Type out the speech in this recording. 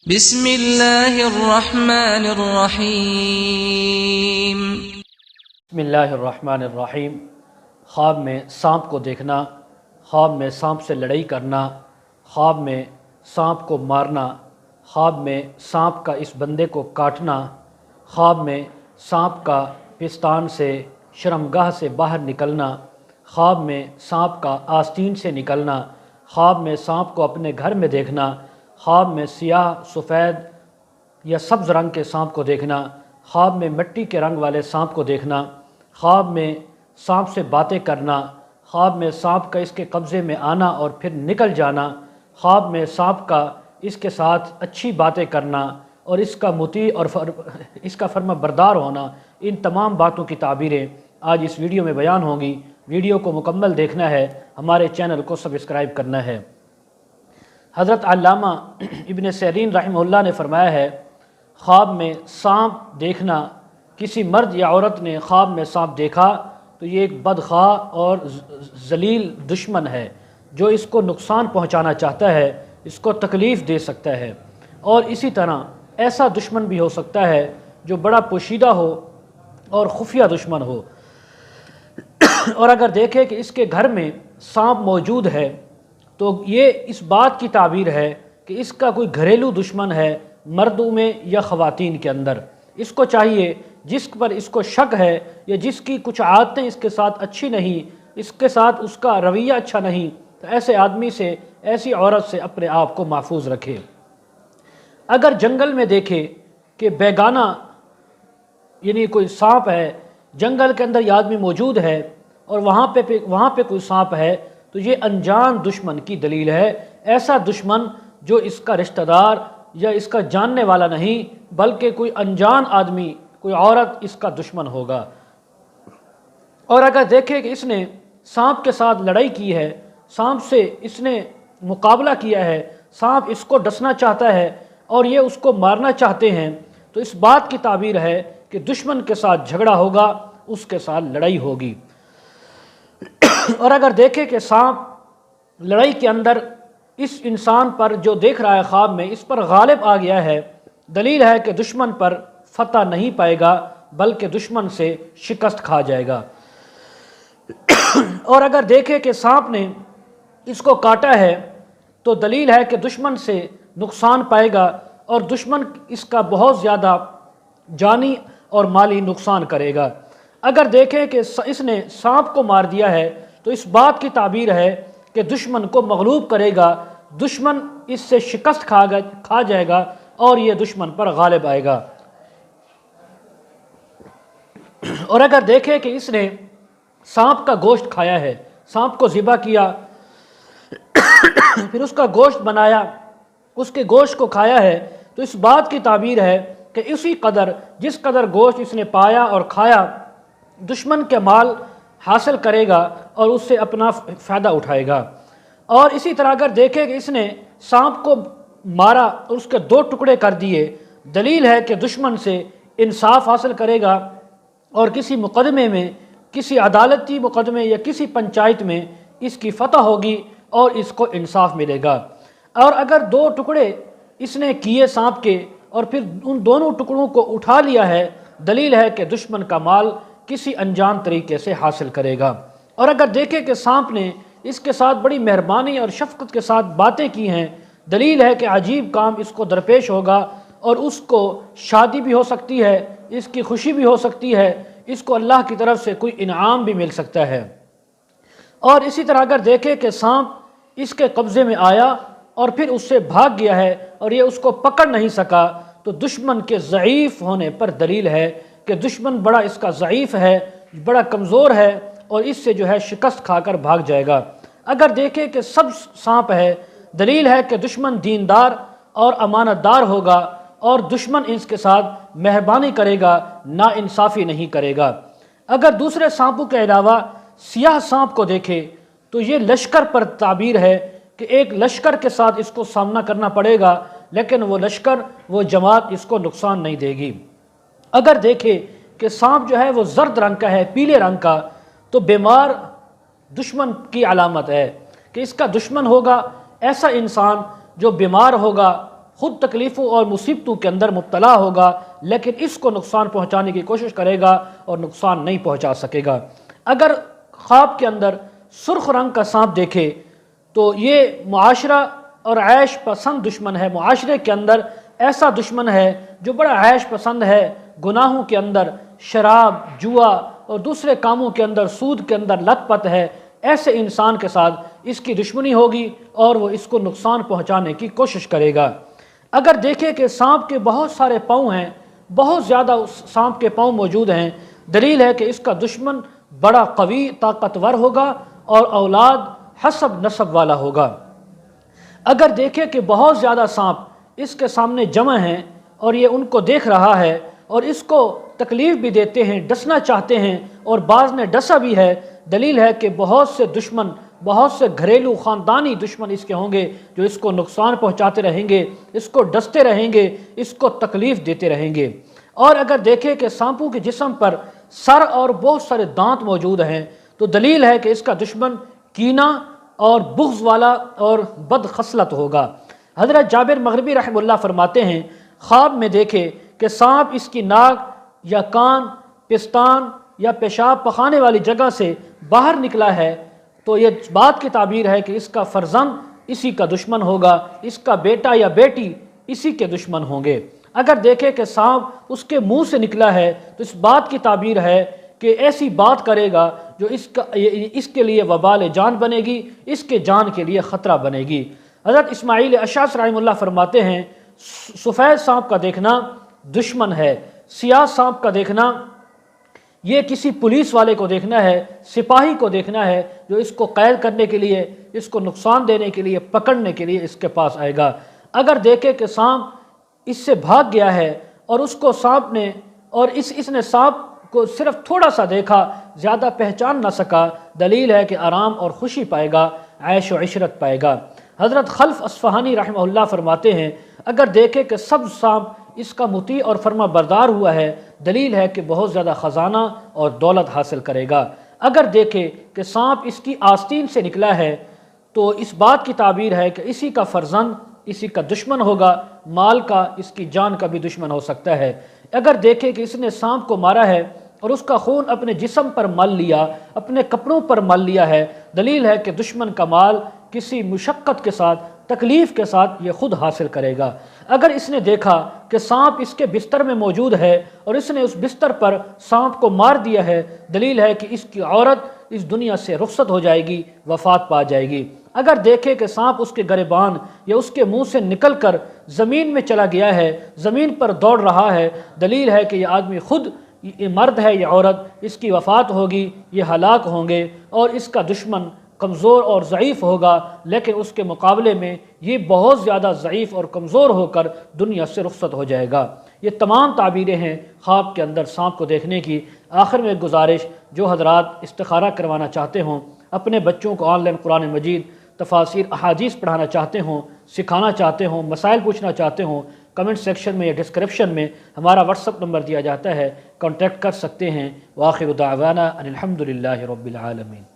بسم اللہ الرحمن الرحیم۔ بسم اللہ الرحمن الرحیم۔ خواب میں سانپ کو دیکھنا، خواب میں سانپ سے لڑائی کرنا، خواب میں سانپ کو مارنا، خواب میں سانپ کا اس بندے کو کاٹنا، خواب میں سانپ کا پستان سے شرمگاہ سے باہر نکلنا، خواب میں سانپ کا آستین سے نکلنا، خواب میں سانپ کو اپنے گھر میں دیکھنا، خواب میں سیاہ، سفید یا سبز رنگ کے سانپ کو دیکھنا، خواب میں مٹی کے رنگ والے سانپ کو دیکھنا، خواب میں سانپ سے باتیں کرنا، خواب میں سانپ کا اس کے قبضے میں آنا اور پھر نکل جانا، خواب میں سانپ کا اس کے ساتھ اچھی باتیں کرنا اور اس کا مطیع اور اس کا فرما بردار ہونا، ان تمام باتوں کی تعبیریں آج اس ویڈیو میں بیان ہوں گی۔ ویڈیو کو مکمل دیکھنا ہے، ہمارے چینل کو سبسکرائب کرنا ہے۔ حضرت علامہ ابن سیرین رحمہ اللہ نے فرمایا ہے، خواب میں سانپ دیکھنا، کسی مرد یا عورت نے خواب میں سانپ دیکھا تو یہ ایک بدخواہ اور ذلیل دشمن ہے جو اس کو نقصان پہنچانا چاہتا ہے، اس کو تکلیف دے سکتا ہے، اور اسی طرح ایسا دشمن بھی ہو سکتا ہے جو بڑا پوشیدہ ہو اور خفیہ دشمن ہو۔ اور اگر دیکھیں کہ اس کے گھر میں سانپ موجود ہے تو یہ اس بات کی تعبیر ہے کہ اس کا کوئی گھریلو دشمن ہے، مردوں میں یا خواتین کے اندر۔ اس کو چاہیے، جس پر اس کو شک ہے یا جس کی کچھ عادتیں اس کے ساتھ اچھی نہیں، اس کے ساتھ اس کا رویہ اچھا نہیں، تو ایسے آدمی سے، ایسی عورت سے اپنے آپ کو محفوظ رکھے۔ اگر جنگل میں دیکھے کہ بیگانہ یعنی کوئی سانپ ہے، جنگل کے اندر یہ آدمی موجود ہے اور وہاں پہ کوئی سانپ ہے، تو یہ انجان دشمن کی دلیل ہے۔ ایسا دشمن جو اس کا رشتہ دار یا اس کا جاننے والا نہیں، بلکہ کوئی انجان آدمی، کوئی عورت اس کا دشمن ہوگا۔ اور اگر دیکھیں کہ اس نے سانپ کے ساتھ لڑائی کی ہے، سانپ سے اس نے مقابلہ کیا ہے، سانپ اس کو ڈسنا چاہتا ہے اور یہ اس کو مارنا چاہتے ہیں، تو اس بات کی تعبیر ہے کہ دشمن کے ساتھ جھگڑا ہوگا، اس کے ساتھ لڑائی ہوگی۔ اور اگر دیکھیں کہ سانپ لڑائی کے اندر اس انسان پر جو دیکھ رہا ہے خواب میں، اس پر غالب آ گیا ہے، دلیل ہے کہ دشمن پر فتح نہیں پائے گا بلکہ دشمن سے شکست کھا جائے گا۔ اور اگر دیکھیں کہ سانپ نے اس کو کاٹا ہے تو دلیل ہے کہ دشمن سے نقصان پائے گا اور دشمن اس کا بہت زیادہ جانی اور مالی نقصان کرے گا۔ اگر دیکھیں کہ اس نے سانپ کو مار دیا ہے تو اس بات کی تعبیر ہے کہ دشمن کو مغلوب کرے گا، دشمن اس سے شکست کھا جائے گا اور یہ دشمن پر غالب آئے گا۔ اور اگر دیکھیں کہ اس نے سانپ کا گوشت کھایا ہے، سانپ کو ذبح کیا، پھر اس کا گوشت بنایا، اس کے گوشت کو کھایا ہے، تو اس بات کی تعبیر ہے کہ اسی قدر جس قدر گوشت اس نے پایا اور کھایا، دشمن کے مال حاصل کرے گا اور اس سے اپنا فائدہ اٹھائے گا۔ اور اسی طرح اگر دیکھیں کہ اس نے سانپ کو مارا اور اس کے 2 ٹکڑے کر دیے، دلیل ہے کہ دشمن سے انصاف حاصل کرے گا اور کسی مقدمے میں، کسی عدالتی مقدمے یا کسی پنچایت میں اس کی فتح ہوگی اور اس کو انصاف ملے گا۔ اور اگر 2 ٹکڑے اس نے کیے سانپ کے اور پھر ان دونوں ٹکڑوں کو اٹھا لیا ہے، دلیل ہے کہ دشمن کا مال کسی انجان طریقے سے حاصل کرے گا۔ اور اگر دیکھیں کہ سانپ نے اس کے ساتھ بڑی مہربانی اور شفقت کے ساتھ باتیں کی ہیں، دلیل ہے کہ عجیب کام اس کو درپیش ہوگا اور اس کو شادی بھی ہو سکتی ہے، اس کی خوشی بھی ہو سکتی ہے، اس کو اللہ کی طرف سے کوئی انعام بھی مل سکتا ہے۔ اور اسی طرح اگر دیکھیں کہ سانپ اس کے قبضے میں آیا اور پھر اس سے بھاگ گیا ہے اور یہ اس کو پکڑ نہیں سکا، تو دشمن کے ضعیف ہونے پر دلیل ہے کہ دشمن بڑا اس کا ضعیف ہے، بڑا کمزور ہے اور اس سے جو ہے شکست کھا کر بھاگ جائے گا۔ اگر دیکھیں کہ سب سانپ ہے، دلیل ہے کہ دشمن دیندار اور امانت دار ہوگا اور دشمن اس کے ساتھ مہربانی کرے گا، نا انصافی نہیں کرے گا۔ اگر دوسرے سانپوں کے علاوہ سیاہ سانپ کو دیکھے تو یہ لشکر پر تعبیر ہے کہ ایک لشکر کے ساتھ اس کو سامنا کرنا پڑے گا، لیکن وہ لشکر، وہ جماعت اس کو نقصان نہیں دے گی۔ اگر دیکھیں کہ سانپ جو ہے وہ زرد رنگ کا ہے، پیلے رنگ کا، تو بیمار دشمن کی علامت ہے کہ اس کا دشمن ہوگا ایسا انسان جو بیمار ہوگا خود تکلیفوں اور مصیبتوں کے اندر مبتلا ہوگا، لیکن اس کو نقصان پہنچانے کی کوشش کرے گا اور نقصان نہیں پہنچا سکے گا۔ اگر خواب کے اندر سرخ رنگ کا سانپ دیکھے تو یہ معاشرہ اور عیش پسند دشمن ہے، معاشرے کے اندر ایسا دشمن ہے جو بڑا عیش پسند ہے، گناہوں کے اندر، شراب، جوا اور دوسرے کاموں کے اندر، سود کے اندر لت پت ہے۔ ایسے انسان کے ساتھ اس کی دشمنی ہوگی اور وہ اس کو نقصان پہنچانے کی کوشش کرے گا۔ اگر دیکھیں کہ سانپ کے بہت سارے پاؤں ہیں، بہت زیادہ سانپ کے پاؤں موجود ہیں، دلیل ہے کہ اس کا دشمن بڑا قوی، طاقتور ہوگا اور اولاد حسب نسب والا ہوگا۔ اگر دیکھیں کہ بہت زیادہ سانپ اس کے سامنے جمع ہیں اور یہ ان کو دیکھ رہا ہے اور اس کو تکلیف بھی دیتے ہیں، ڈسنا چاہتے ہیں اور بعض نے ڈسا بھی ہے، دلیل ہے کہ بہت سے دشمن، بہت سے گھریلو خاندانی دشمن اس کے ہوں گے جو اس کو نقصان پہنچاتے رہیں گے، اس کو ڈستے رہیں گے، اس کو تکلیف دیتے رہیں گے۔ اور اگر دیکھیں کہ سانپوں کے جسم پر سر اور بہت سارے دانت موجود ہیں تو دلیل ہے کہ اس کا دشمن کینہ اور بغض والا اور بد خصلت ہوگا۔ حضرت جابر مغربی رحمہ اللہ فرماتے ہیں، خواب میں دیکھے کہ سانپ اس کی ناک یا کان، پستان یا پیشاب پخانے والی جگہ سے باہر نکلا ہے تو یہ بات کی تعبیر ہے کہ اس کا فرزند اسی کا دشمن ہوگا، اس کا بیٹا یا بیٹی اسی کے دشمن ہوں گے۔ اگر دیکھے کہ سانپ اس کے منہ سے نکلا ہے تو اس بات کی تعبیر ہے کہ ایسی بات کرے گا جو اس کے لیے وبال جان بنے گی، اس کے جان کے لیے خطرہ بنے گی۔ حضرت اسماعیل اشعث رحمہ اللہ فرماتے ہیں، سفید سانپ کا دیکھنا دشمن ہے، سیاہ سانپ کا دیکھنا یہ کسی پولیس والے کو دیکھنا ہے، سپاہی کو دیکھنا ہے جو اس کو قید کرنے کے لیے، اس کو نقصان دینے کے لیے، پکڑنے کے لیے اس کے پاس آئے گا۔ اگر دیکھے کہ سانپ اس سے بھاگ گیا ہے اور اس کو سانپ نے اور اس نے سانپ کو صرف تھوڑا سا دیکھا، زیادہ پہچان نہ سکا، دلیل ہے کہ آرام اور خوشی پائے گا، عیش و عشرت پائے گا۔ حضرت خلف اصفہانی رحمہ اللہ فرماتے ہیں، اگر دیکھے کہ سبز سانپ اس کا مطیع اور فرما بردار ہوا ہے، دلیل ہے کہ بہت زیادہ خزانہ اور دولت حاصل کرے گا۔ اگر دیکھے کہ سانپ اس کی آستین سے نکلا ہے تو اس بات کی تعبیر ہے کہ اسی کا فرزند اسی کا دشمن ہوگا، مال کا، اس کی جان کا بھی دشمن ہو سکتا ہے۔ اگر دیکھے کہ اس نے سانپ کو مارا ہے اور اس کا خون اپنے جسم پر مل لیا، اپنے کپڑوں پر مل لیا ہے، دلیل ہے کہ دشمن کا مال کسی مشقت کے ساتھ، تکلیف کے ساتھ یہ خود حاصل کرے گا۔ اگر اس نے دیکھا کہ سانپ اس کے بستر میں موجود ہے اور اس نے اس بستر پر سانپ کو مار دیا ہے، دلیل ہے کہ اس کی عورت اس دنیا سے رخصت ہو جائے گی، وفات پا جائے گی۔ اگر دیکھے کہ سانپ اس کے گریبان یا اس کے منہ سے نکل کر زمین میں چلا گیا ہے، زمین پر دوڑ رہا ہے، دلیل ہے کہ یہ آدمی خود، یہ مرد ہے یا عورت، اس کی وفات ہوگی، یہ ہلاک ہوں گے اور اس کا دشمن کمزور اور ضعیف ہوگا، لیکن اس کے مقابلے میں یہ بہت زیادہ ضعیف اور کمزور ہو کر دنیا سے رخصت ہو جائے گا۔ یہ تمام تعبیریں ہیں خواب کے اندر سانپ کو دیکھنے کی۔ آخر میں ایک گزارش، جو حضرات استخارہ کروانا چاہتے ہوں، اپنے بچوں کو آن لائن قرآن مجید، تفاسیر، احادیث پڑھانا چاہتے ہوں، سکھانا چاہتے ہوں، مسائل پوچھنا چاہتے ہوں، کمنٹ سیکشن میں یا ڈسکرپشن میں ہمارا واٹس اپ نمبر دیا جاتا ہے، کانٹیکٹ کر سکتے ہیں۔ وآخر دعوانا ان الحمد للہ رب العالمین۔